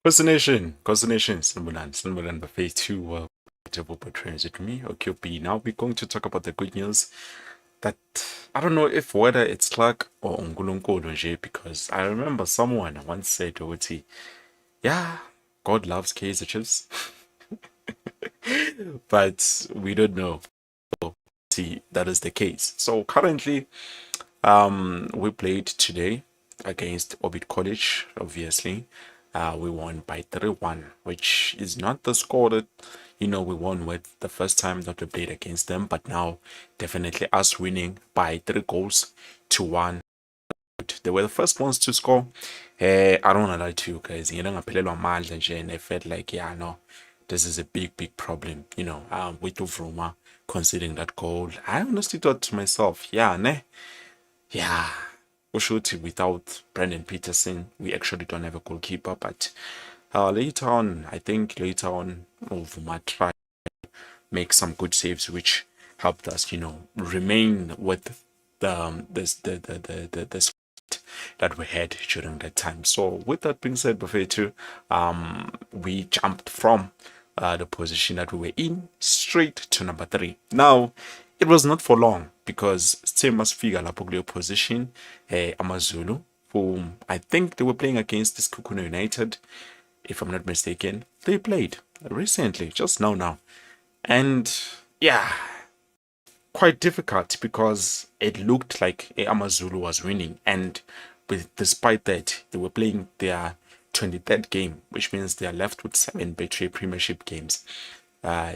Consternation, Simbulan, the phase two double portrays with me, OQP. Now we're going to talk about the good news that I don't know if whether it's luck or Ngulunkulu nje, because I remember someone once said, Oti, yeah, God loves Kaizer Chiefs, but we don't know. See, that is the case. So currently, we played today against Orbit College, obviously. We won by 3-1, which is not the score that, we won with the first time that we played against them, but now definitely us winning by 3 goals to 1. They were the first ones to score. I don't want to lie to you guys. And I felt like, yeah, no, this is a big problem. With Vroma conceding that goal. I honestly thought to myself, yeah, ne, yeah, Ushuti without Brendan Peterson, we actually don't have a goalkeeper. But later on, Vroma tried to make some good saves, which helped us, remain with the that we had during that time. So with that being said, Buffet 2, we jumped from the position that we were in straight to number 3. Now, it was not for long because same as figure la position, Amazulu, whom I think they were playing against this Kukuna United, if I'm not mistaken. They played recently, just now. And yeah, quite difficult because it looked like Amazulu was winning, and despite that, they were playing their 23rd game, which means they are left with 7 Betray Premiership games.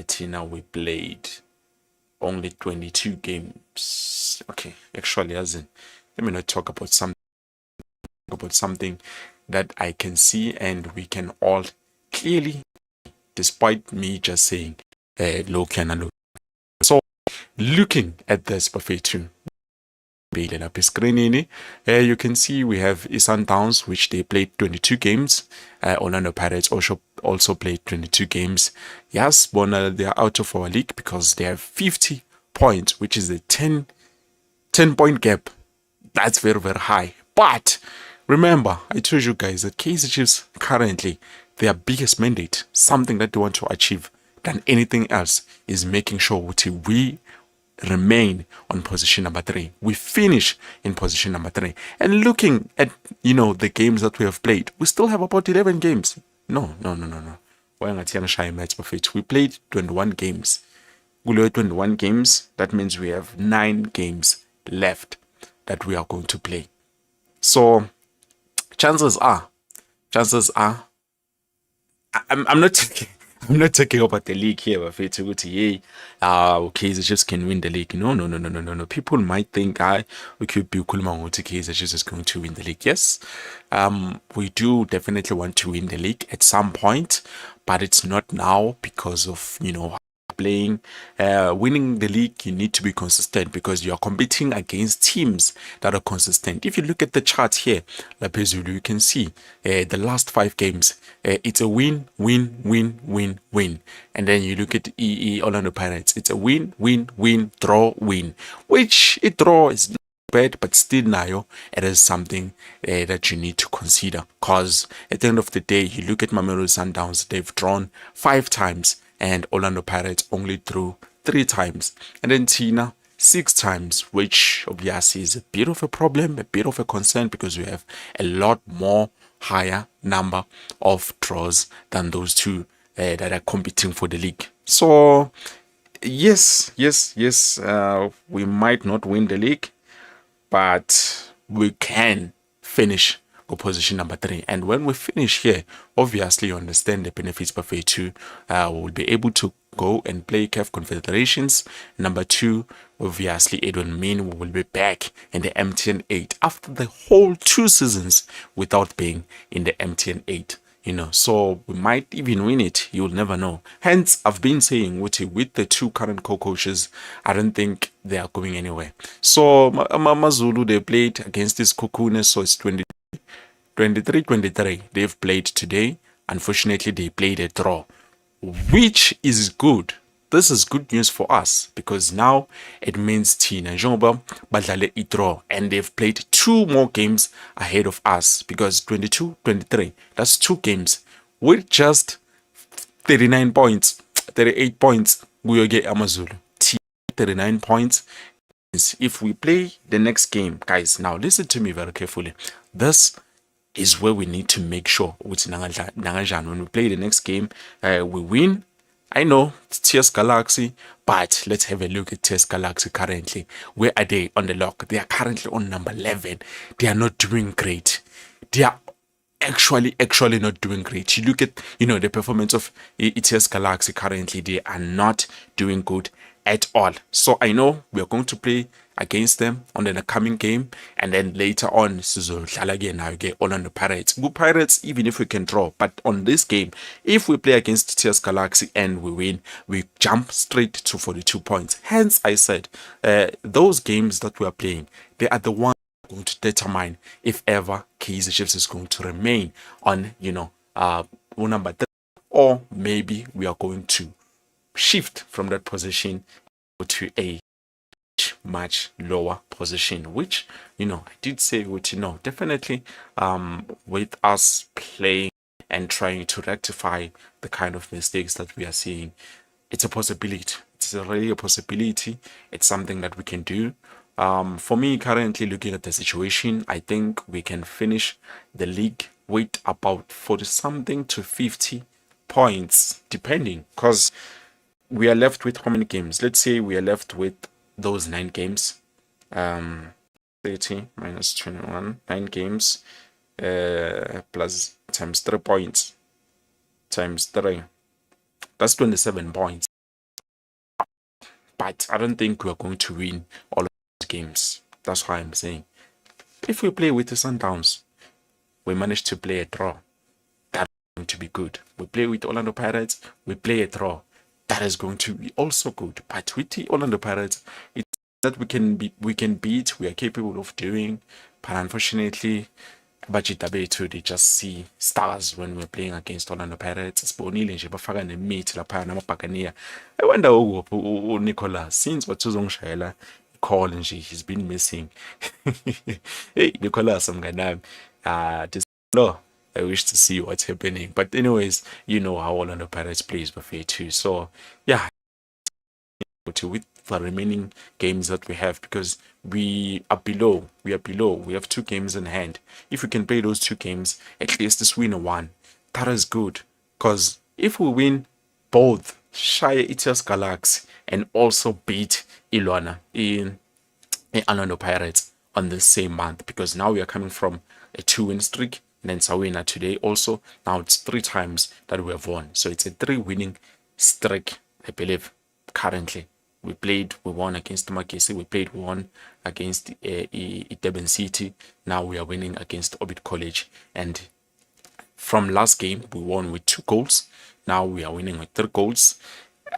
Tina, we played only 22 games. Okay, actually, as in, let me not talk about something that I can see and we can all clearly, despite me just saying low can and low. So looking at this buffet too, you can see we have Sundowns, which they played 22 games. Orlando Pirates also played 22 games. Yes, Bona, they are out of our league because they have 50 points, which is a 10-point gap. That's very, very high. But remember, I told you guys that Kaizer Chiefs currently, their biggest mandate, something that they want to achieve than anything else, is making sure we remain on position number 3. We finish in position number 3. And looking at, the games that we have played, we still have about 11 games. No. We played 21 games. 21 games, that means we have 9 games left that we are going to play. So, chances are, I'm not talking about the league here, but Kaizer Chiefs can win the league. No. People might think we could be Kaizer Chiefs is going to win the league. Yes, we do definitely want to win the league at some point, but it's not now because of playing. Winning the league, you need to be consistent because you are competing against teams that are consistent. If you look at the chart here, you can see the last 5 games. It's a win. And then you look at Orlando Pirates. It's a win, draw, win. Which a draw is not bad, but still now it is something that you need to consider. Because at the end of the day, you look at Mamelodi Sundowns, they've drawn 5 times. And Orlando Pirates only drew 3 times. And then Tina 6 times, which obviously is a bit of a problem, a bit of a concern, because we have a lot more higher number of draws than those two that are competing for the league. So yes, we might not win the league, but we can finish position number 3. And when we finish here, obviously you understand the benefits buffet 2. We will be able to go and play CAF Confederations. Number 2, obviously it will mean we will be back in the MTN 8 after the whole 2 seasons without being in the MTN 8. So we might even win it. You'll never know. Hence, I've been saying with the 2 current co-coaches, I don't think they are going anywhere. So Mazulu, they played against this Kukune, so it's 23-23. They've played today. Unfortunately, they played a draw, which is good. This is good news for us because now it means Tina Jomba Badlale a draw, and they've played 2 more games ahead of us because 22-23, that's 2 games with just 39 points, 38 points, we get Amazulu. 39 points. If we play the next game, guys, now listen to me very carefully. This is where we need to make sure when we play the next game, we win. I know it's TS Galaxy, but let's have a look at TS Galaxy currently. Where are they on the log? They are currently on number 11. They are not doing great. They are actually not doing great. You look at the performance of ETS Galaxy currently, they are not doing good at all. So I know we are going to play against them on the coming game, and then later on again now get on the Pirates. Good Pirates, even if we can draw, but on this game, if we play against TS Galaxy and we win, we jump straight to 42 points. Hence I said those games that we are playing, they are the ones going to determine if ever Kaizer Chiefs is going to remain on number 3, or maybe we are going to shift from that position to a much lower position, which I did say definitely with us playing and trying to rectify the kind of mistakes that we are seeing, it's a possibility. It's really a possibility. It's something that we can do. For me, currently looking at the situation, I think we can finish the league with about 40 something to 50 points, depending, because we are left with how many games? Let's say we are left with those 9 games. 30 minus 21, 9 games, plus times 3 points, times 3. That's 27 points. But I don't think we're going to win all of those games. That's why I'm saying, if we play with the Sundowns, we manage to play a draw, that's going to be good. We play with Orlando Pirates, we play a draw, that is going to be also good. But with the Orlando Pirates, it's that we can beat, we are capable of doing. But unfortunately, Bajitabetu, they just see stars when we're playing against Orlando Pirates. Sibonile nje bafaka nemate lapha namabhakaniya. I wonder who Nicholas, since wathuzongishayela call nje, he's been missing. Hey Nicholas, mnganami. This no, I wish to see what's happening. But anyways, you know how Orlando Pirates plays buffet too. So yeah, with the remaining games that we have, because we are below. We have 2 games in hand. If we can play those 2 games, at least just win a 1, that is good. Because if we win both Shire ETS Galaxy and also beat Ilwana in Orlando Pirates on the same month, because now we are coming from a 2-win streak, and then Sawina today also. Now it's 3 times that we have won, so it's a 3-winning streak, I believe. Currently, we won against Makesi, we won against Durban City. Now we are winning against Orbit College, and from last game we won with 2 goals. Now we are winning with 3 goals.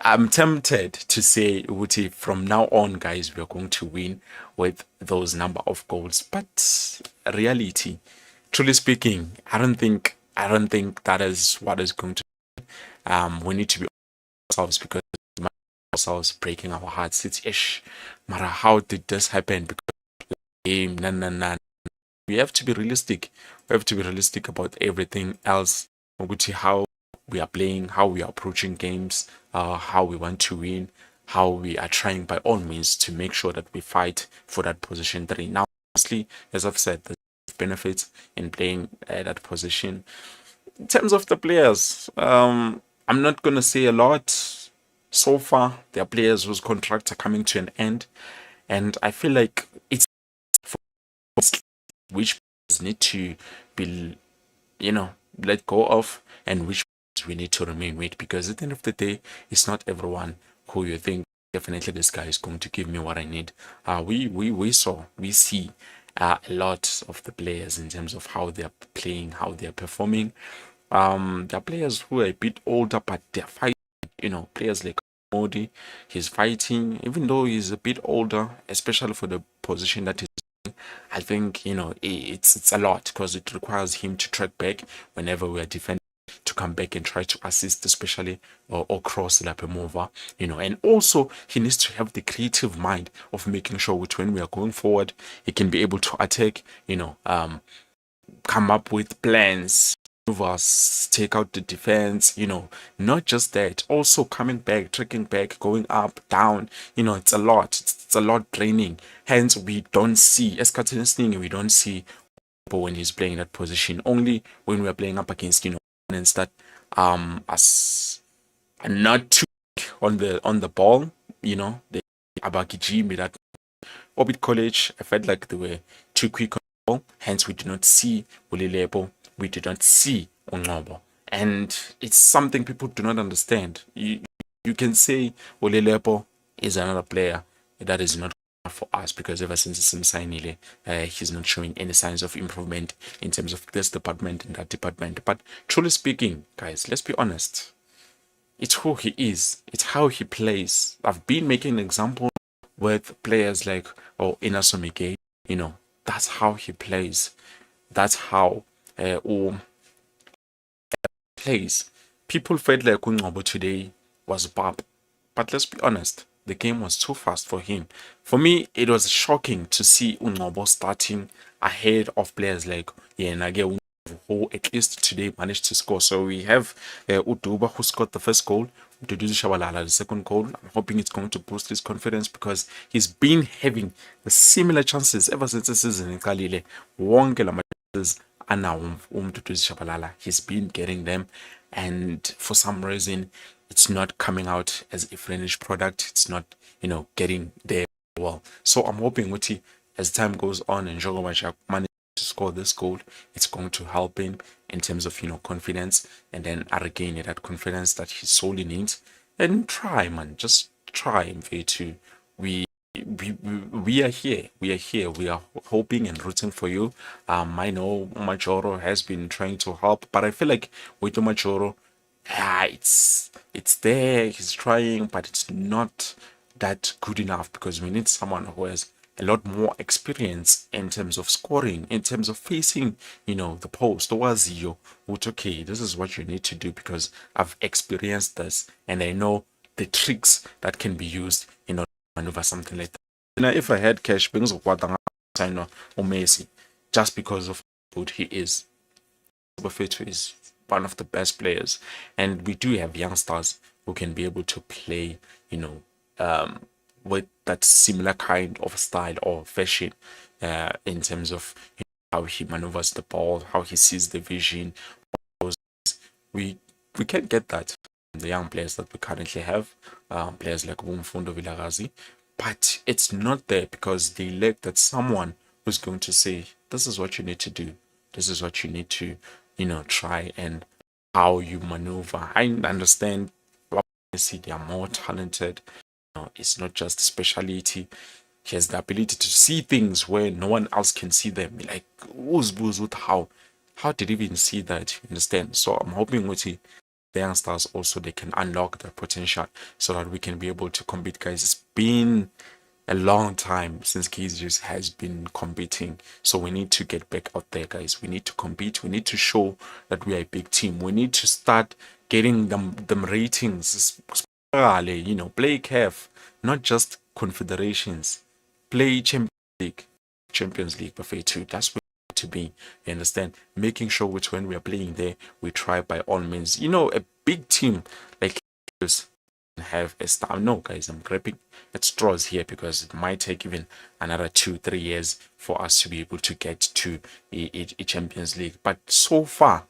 I'm tempted to say, Uti, from now on, guys, we are going to win with those number of goals. But reality, truly speaking, I don't think that is what is going to. We need to be ourselves, because ourselves breaking our hearts. It's ish. Matter how did this happen? Because game, we have to be realistic. We have to be realistic about everything else. Uti, how we are playing, how we are approaching games, how we want to win, how we are trying by all means to make sure that we fight for that position 3. Now, honestly, as I've said, there's benefits in playing that position. In terms of the players, I'm not going to say a lot. So far, there are players whose contracts are coming to an end, and I feel like it's which players need to be, let go of, and which we need to remain with, because at the end of the day, it's not everyone who you think definitely this guy is going to give me what I need. We see a lot of the players in terms of how they're playing, how they're performing. There are players who are a bit older, but they're fighting. Players like Modi, he's fighting, even though he's a bit older, especially for the position that he's. I think it's a lot, because it requires him to track back whenever we're defending, to come back and try to assist, especially or cross the mover, and also he needs to have the creative mind of making sure which when we are going forward, he can be able to attack, come up with plans maneuvers, take out the defense, not just that, also coming back, tracking back, going up, down, it's a lot. It's a lot draining. Hence, we don't see, as Katin we don't see when he's playing that position. Only when we're playing up against, opponents that as not too on the ball, they Abakijimi that Orbit College, I felt like they were too quick on the ball. Hence, we do not see Ulilebo. We do not see Ongobo. And it's something people do not understand. You can say Ulilebo is another player that is not for us because ever since Simsainile, he's not showing any signs of improvement in terms of this department and that department. But truly speaking, guys, let's be honest. It's who he is. It's how he plays. I've been making an example with players like Inasomike. That's how he plays. That's how plays. People felt like Kungobo today was bad, but let's be honest, the game was too fast for him. For me, it was shocking to see Ungobo starting ahead of players like Yenage, who at least today managed to score. So we have Uduba, who scored the first goal, Dudu Shabalala the second goal. I'm hoping it's going to boost his confidence because he's been having the similar chances ever since the season in Kalile. Wonke la chances Dudu Shabalala. He's been getting them, and for some reason, it's not coming out as a finished product. It's not, getting there well. So I'm hoping Uti, as time goes on and Jogo Machak manages to score this goal, it's going to help him in terms of, confidence, and then regain that confidence that he solely needs. And try, man, just try, V2. We are here. We are here. We are hoping and rooting for you. I know Majoro has been trying to help, but I feel like with Majoro, it's there. He's trying, but it's not that good enough because we need someone who has a lot more experience in terms of scoring, in terms of facing, the post. Owaziyo, okay, this is what you need to do because I've experienced this and I know the tricks that can be used in order to maneuver something like that. Now, if I had cash, sign Messi just because of how good he is. Bafetu is one of the best players, and we do have youngsters who can be able to play, with that similar kind of style or fashion, in terms of how he maneuvers the ball, how he sees the vision. We we can get that from the young players that we currently have, players like Bumfundo Vilagazi, but it's not there because they lack that someone who's going to say, "This is what you need to do. This is what you need to, try and how you maneuver." I understand. See, they are more talented. It's not just speciality. He has the ability to see things where no one else can see them. Like, who's how did he even see that? You understand? So I'm hoping with the youngsters also they can unlock their potential so that we can be able to compete, guys. It's been a long time since Kaizer has been competing. So we need to get back out there, guys. We need to compete. We need to show that we are a big team. We need to start getting them ratings. Play CAF, not just confederations. Play Champions League buffet too. That's where we need to be. You understand? Making sure which when we are playing there, we try by all means. A big team like this have a star. No, guys, I'm grabbing at straws here because it might take even another 2-3 years for us to be able to get to a Champions League. But so far,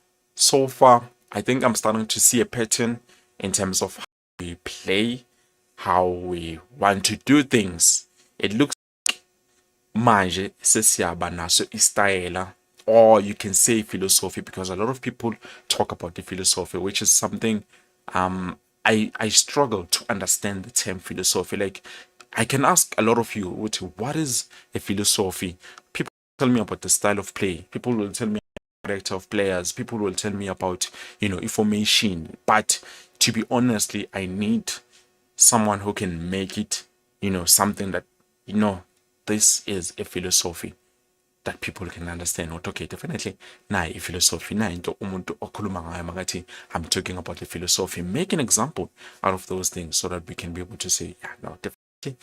I think I'm starting to see a pattern in terms of how we play, how we want to do things. It looks like manje sesiyaba naso istayela, or you can say philosophy, because a lot of people talk about the philosophy, which is something I struggle to understand the term philosophy. Like, I can ask a lot of you, what is a philosophy? People tell me about the style of play. People will tell me the character of players. People will tell me about, information. But to be honestly, I need someone who can make it, something that, this is a philosophy that people can understand. Okay, definitely nayi philosophy nayi into umuntu okhuluma ngayo makathi I'm talking about the philosophy. Make an example out of those things so that we can be able to say, yeah, no, definitely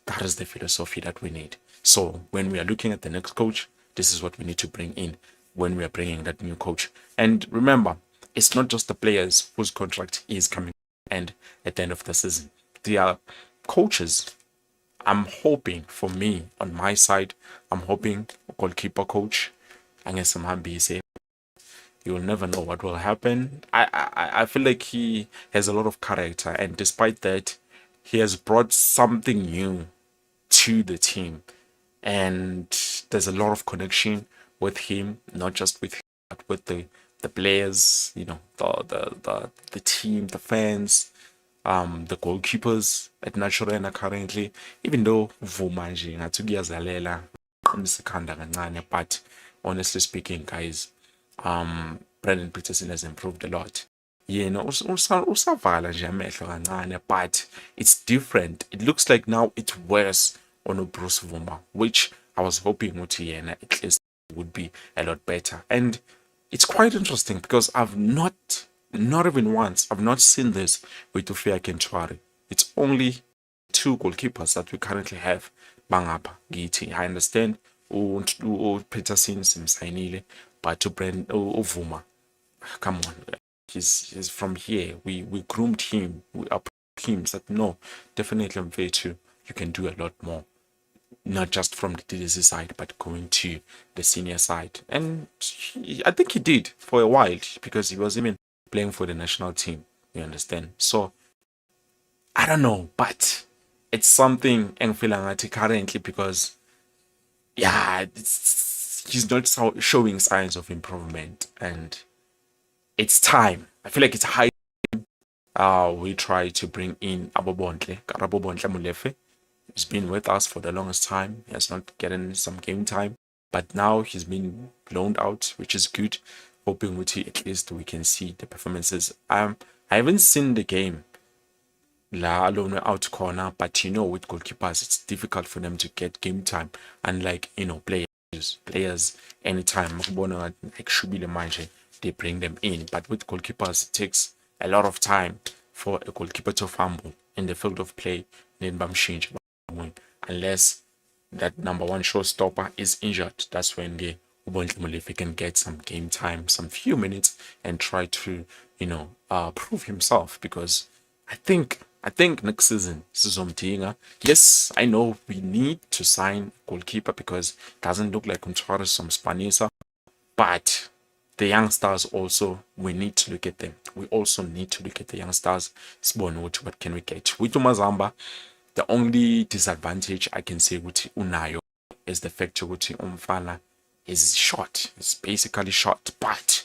that is the philosophy that we need. So when we are looking at the next coach, this is what we need to bring in. when we are bringing that new coach. And remember, it's not just the players whose contract is coming and at the end of the season. They are coaches. I'm hoping for me on my side, I'm hoping goalkeeper coach. Angesimbambise. You'll never know what will happen. I feel like he has a lot of character, and despite that, he has brought something new to the team. And there's a lot of connection with him, not just with him, but with the players, the team, the fans, the goalkeepers at Naturena currently. Even though Vuma nje ngathi kuyazalela umsikhanda kancane, but honestly speaking, guys, Brandon Peterson has improved a lot. Usavala nje amehlo kancane, but it's different. It looks like now it's worse on Bruce Vuma, which I was hoping ukuthi yena at least would be a lot better. And it's quite interesting because not even once, I've not seen this with Tufia Kentuari. It's only two goalkeepers that we currently have. Bangapa, Giti. I understand. Peterson simsainile, but to Brand Vuma, come on, he's from here. We groomed him. We up him. Said no, definitely Mfethu, you can do a lot more. Not just from the DDC side, but going to the senior side. And I think he did for a while because he was even playing for the national team. You understand? So I don't know, but it's something Engfilangati currently because yeah, he's not showing signs of improvement, and it's time. I feel like it's high. We try to bring in Karabo Bontle Mulefe. He's been with us for the longest time. He has not gotten some game time, but now he's been loaned out, which is good. Hoping with at least we can see the performances. I haven't seen the game la alone out corner, but with goalkeepers it's difficult for them to get game time, unlike players anytime like Shubile Manje, they bring them in, but with goalkeepers it takes a lot of time for a goalkeeper to fumble in the field of play, then unless that number one showstopper is injured. That's when the Ubontle can get some game time, some few minutes, and try to prove himself, because I think next season, Sizomtinga. Yes, I know we need to sign goalkeeper because it doesn't look like Contreras some Spanisa, but the young stars also, we need to look at them. We also need to look at the young stars. What can we get? With Mazamba, the only disadvantage I can say with Unayo is the fact that Umfana is short. It's basically short, but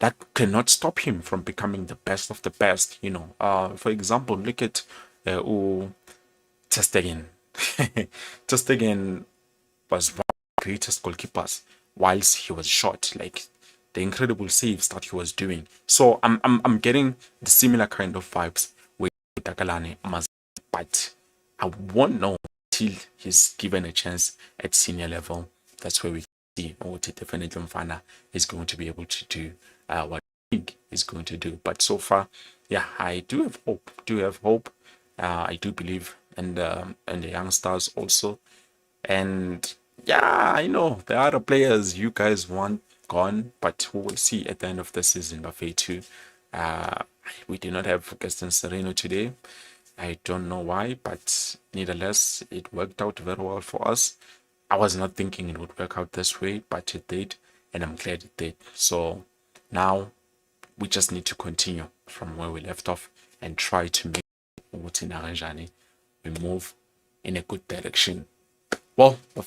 that cannot stop him from becoming the best of the best. For example, look at Testegen. Testegen was one of the greatest goalkeepers whilst he was short. Like the incredible saves that he was doing. So I'm getting the similar kind of vibes with Takalane Maz, but I won't know until he's given a chance at senior level. That's where we see what definitely Mfana is going to be able to do, what I think is going to do. But so far, yeah, I do have hope. I do believe in the young stars also. And yeah, I know there are other players you guys want gone, but we will see at the end of the season. Buffet too. We did not have Gaston Sereno today. I don't know why, but nevertheless, it worked out very well for us. I was not thinking it would work out this way, but it did, and I'm glad it did. So now we just need to continue from where we left off and try to make we move in a good direction. Well, I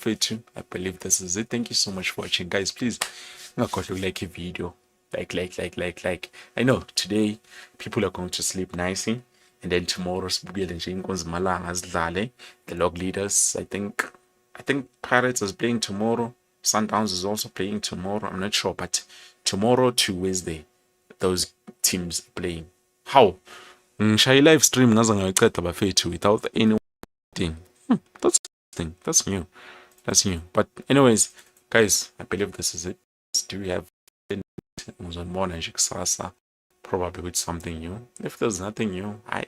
believe this is it. Thank you so much for watching, guys. Please, like a video. Like. I know today people are going to sleep nicely, and then tomorrow the log leaders. I think Pirates is playing tomorrow. Sundowns is also playing tomorrow. I'm not sure, but tomorrow to Wednesday, those teams playing. How? Shall live stream without anything. That's thing. That's new. That's new. But anyways, guys, I believe this is it. Do we have on more Sasa? Probably with something new. If there's nothing new, I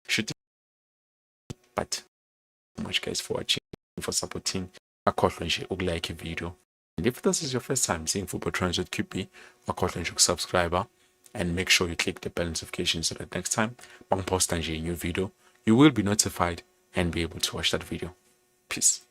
should. But so much, guys, for watching, for supporting. Like a video. And if this is your first time seeing Football Trends with QP, subscriber and make sure you click the bell notification so that next time I post a new video, you will be notified and be able to watch that video. Peace.